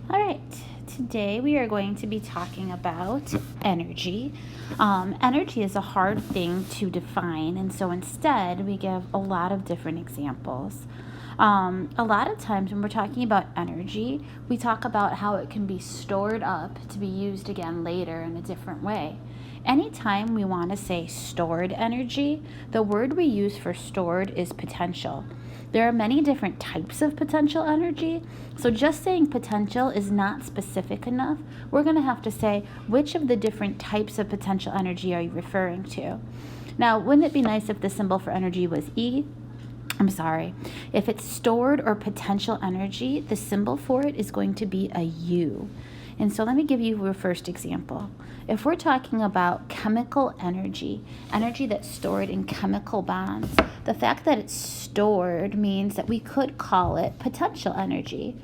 All right, today we are going to be talking about energy. Energy is a hard thing to define, and so instead we give a lot of different examples. A lot of times when we're talking about energy, we talk about how it can be stored up to be used again later in a different way. Anytime we want to say stored energy, the word we use for stored is potential. There are many different types of potential energy, so just saying potential is not specific enough. We're going to have to say, which of the different types of potential energy are you referring to? Now, wouldn't it be nice if the symbol for energy was E? If it's stored or potential energy, the symbol for it is going to be a U. And so let me give you a first example. If we're talking about chemical energy, energy that's stored in chemical bonds, the fact that it's stored means that we could call it potential energy.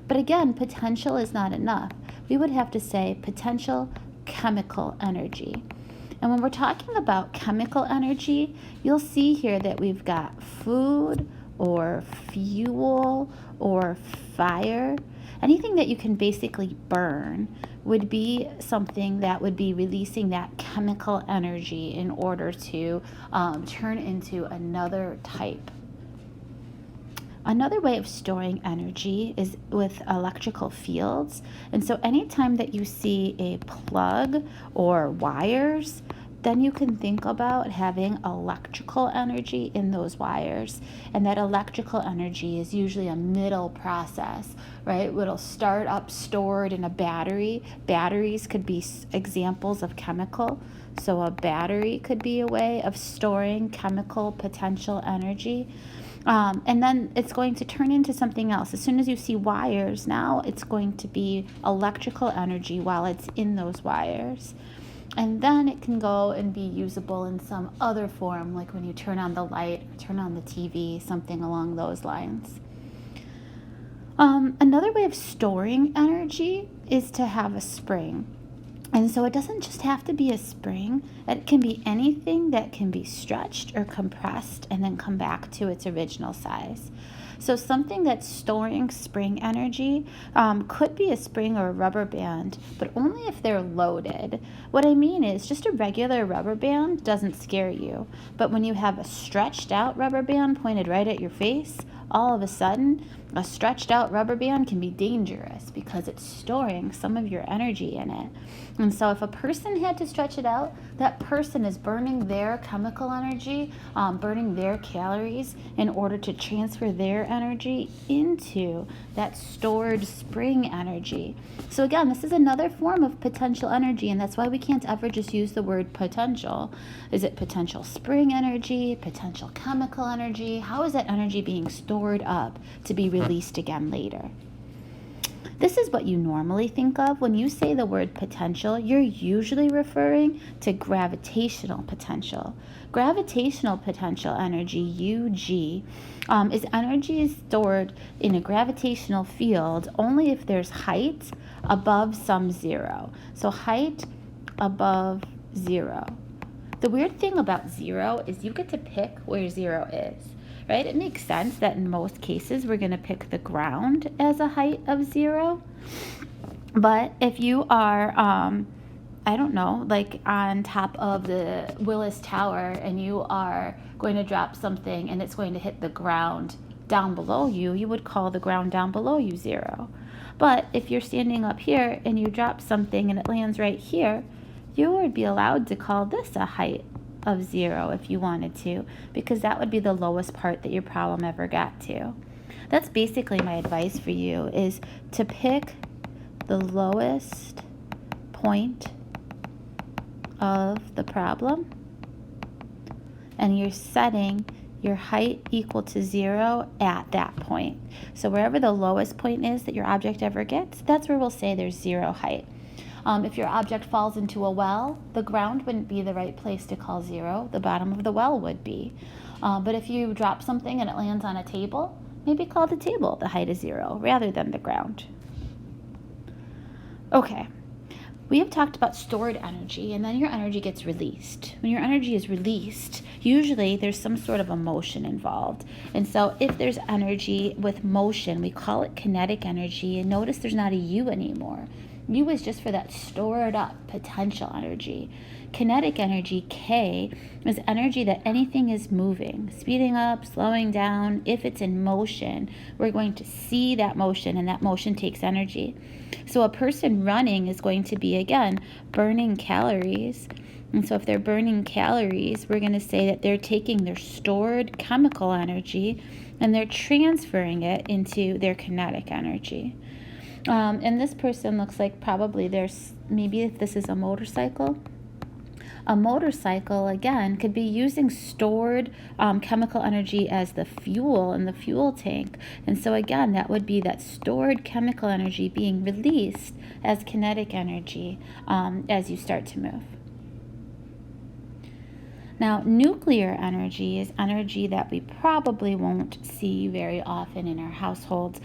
But again, potential is not enough. We would have to say potential chemical energy. And when we're talking about chemical energy, you'll see here that we've got food or fuel or fire. Anything that you can basically burn would be something that would be releasing that chemical energy in order to turn into another type. Another way of storing energy is with electrical fields. And so anytime that you see a plug or wires, then you can think about having electrical energy in those wires. And that electrical energy is usually a middle process, right? It'll start up stored in a battery. Batteries could be examples of chemical. So a battery could be a way of storing chemical potential energy. And then it's going to turn into something else. As soon as you see wires, now it's going to be electrical energy while it's in those wires. And then it can go and be usable in some other form, like when you turn on the light, or turn on the TV, something along those lines. Another way of storing energy is to have a spring. And so it doesn't just have to be a spring. It can be anything that can be stretched or compressed and then come back to its original size. So something that's storing spring energy could be a spring or a rubber band, but only if they're loaded. What I mean is just a regular rubber band doesn't scare you. But when you have a stretched out rubber band pointed right at your face, all of a sudden, a stretched out rubber band can be dangerous because it's storing some of your energy in it. And so if a person had to stretch it out, that person is burning their chemical energy, burning their calories in order to transfer their energy into that stored spring energy. So again, this is another form of potential energy, and that's why we can't ever just use the word potential. Is it potential spring energy, potential chemical energy? How is that energy being stored up to be released again later? This is what you normally think of. When you say the word potential, you're usually referring to gravitational potential. Gravitational potential energy, UG, is energy stored in a gravitational field only if there's height above some zero. So height above zero. The weird thing about zero is you get to pick where zero is. Right? It makes sense that in most cases we're going to pick the ground as a height of zero. But if you are, like on top of the Willis Tower and you are going to drop something and it's going to hit the ground down below you, you would call the ground down below you zero. But if you're standing up here and you drop something and it lands right here, you would be allowed to call this a height of zero if you wanted to, because that would be the lowest part that your problem ever got to. That's basically my advice for you, is to pick the lowest point of the problem, and you're setting your height equal to zero at that point. So wherever the lowest point is that your object ever gets, that's where we'll say there's zero height. If your object falls into a well, the ground wouldn't be the right place to call zero. The bottom of the well would be. But if you drop something and it lands on a table, maybe call the table the height of zero rather than the ground. Okay. we have talked about stored energy, and then your energy gets released. When your energy is released, usually there's some sort of emotion involved. And so if there's energy with motion, we call it kinetic energy. And notice there's not a you anymore. You is just for that stored up potential energy. Kinetic energy, K, is energy that anything is moving, speeding up, slowing down. If it's in motion, we're going to see that motion, and that motion takes energy. So a person running is going to be, again, burning calories. And so if they're burning calories, we're going to say that they're taking their stored chemical energy and they're transferring it into their kinetic energy. And this person looks like probably maybe if this is a motorcycle, again, could be using stored chemical energy as the fuel in the fuel tank. And so, again, that would be that stored chemical energy being released as kinetic energy as you start to move. Now, nuclear energy is energy that we probably won't see very often in our households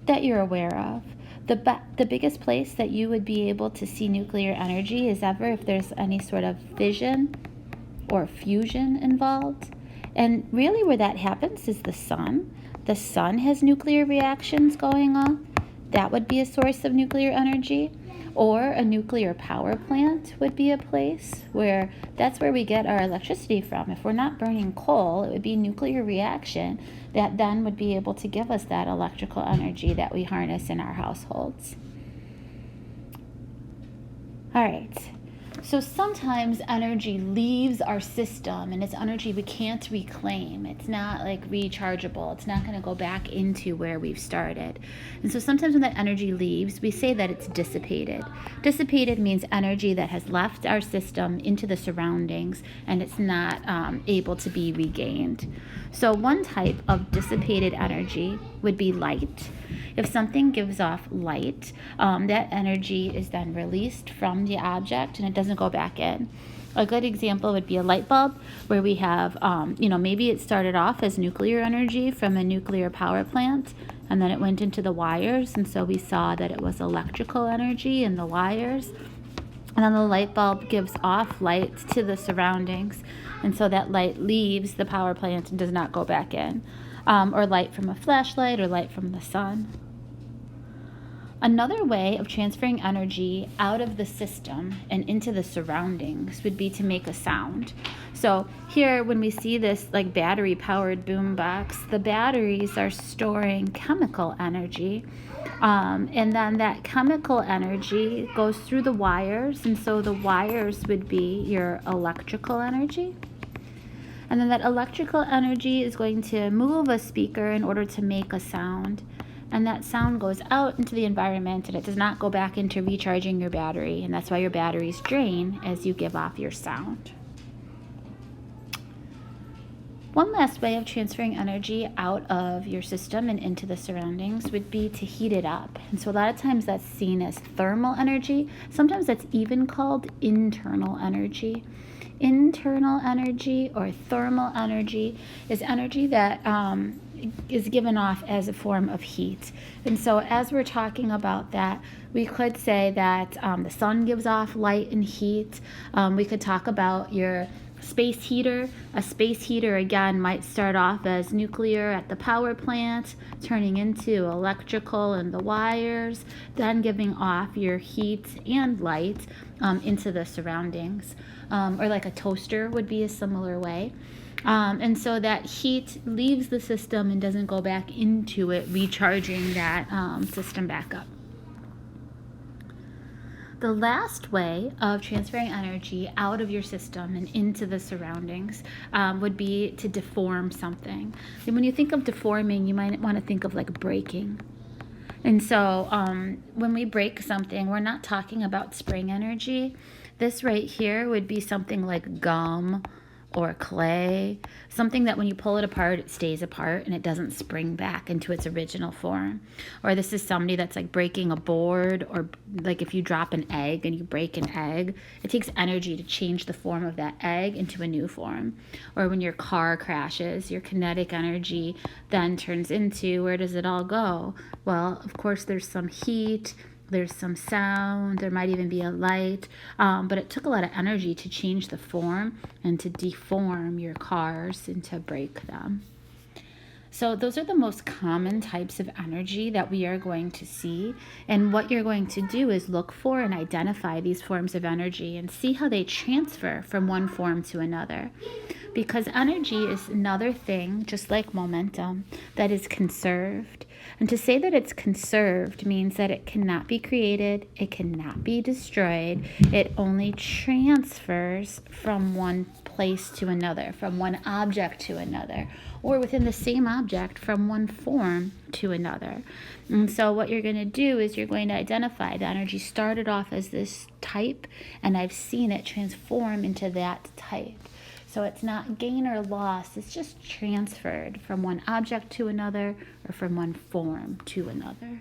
that you're aware of. The biggest place that you would be able to see nuclear energy is ever if there's any sort of fission or fusion involved. And really where that happens is the sun. The sun has nuclear reactions going on. That would be a source of nuclear energy. Or a nuclear power plant would be a place where that's where we get our electricity from. If we're not burning coal, it would be nuclear reaction that then would be able to give us that electrical energy that we harness in our households. All right. So sometimes energy leaves our system, and it's energy we can't reclaim. It's not like rechargeable. It's not going to go back into where we've started. And so sometimes when that energy leaves, we say that it's dissipated. Dissipated means energy that has left our system into the surroundings, and it's not able to be regained. So one type of dissipated energy would be light. If something gives off light, that energy is then released from the object and it doesn't go back in. A good example would be a light bulb where we have, maybe it started off as nuclear energy from a nuclear power plant and then it went into the wires. And so we saw that it was electrical energy in the wires. And then the light bulb gives off light to the surroundings. And so that light leaves the power plant and does not go back in. Or light from a flashlight or light from the sun. Another way of transferring energy out of the system and into the surroundings would be to make a sound. So here, when we see this like battery-powered boombox, the batteries are storing chemical energy, and then that chemical energy goes through the wires, and so the wires would be your electrical energy. And then that electrical energy is going to move a speaker in order to make a sound. And that sound goes out into the environment and it does not go back into recharging your battery. And that's why your batteries drain as you give off your sound. One last way of transferring energy out of your system and into the surroundings would be to heat it up. And so a lot of times that's seen as thermal energy. Sometimes that's even called internal energy. Internal energy or thermal energy is energy that is given off as a form of heat. And so as we're talking about that, we could say that the sun gives off light and heat. We could talk about your space heater. A space heater, again, might start off as nuclear at the power plant, turning into electrical in the wires, then giving off your heat and light into the surroundings. Or like a toaster would be a similar way. And so that heat leaves the system and doesn't go back into it, recharging that system back up. The last way of transferring energy out of your system and into the surroundings would be to deform something. And when you think of deforming, you might want to think of like breaking. And so when we break something, we're not talking about spring energy. This right here would be something like gum or clay, something that when you pull it apart, it stays apart and it doesn't spring back into its original form. Or this is somebody that's like breaking a board, or like if you drop an egg and you break an egg, it takes energy to change the form of that egg into a new form. Or when your car crashes, your kinetic energy then turns into, where does it all go? Well, of course, there's some heat There's some sound, there might even be a light, but it took a lot of energy to change the form and to deform your cars and to break them. So those are the most common types of energy that we are going to see. And what you're going to do is look for and identify these forms of energy and see how they transfer from one form to another. Because energy is another thing, just like momentum, that is conserved. And to say that it's conserved means that it cannot be created, it cannot be destroyed, it only transfers from one place to another, from one object to another, or within the same object from one form to another. And so what you're going to do is you're going to identify the energy started off as this type, and I've seen it transform into that type. So it's not gain or loss, it's just transferred from one object to another or from one form to another.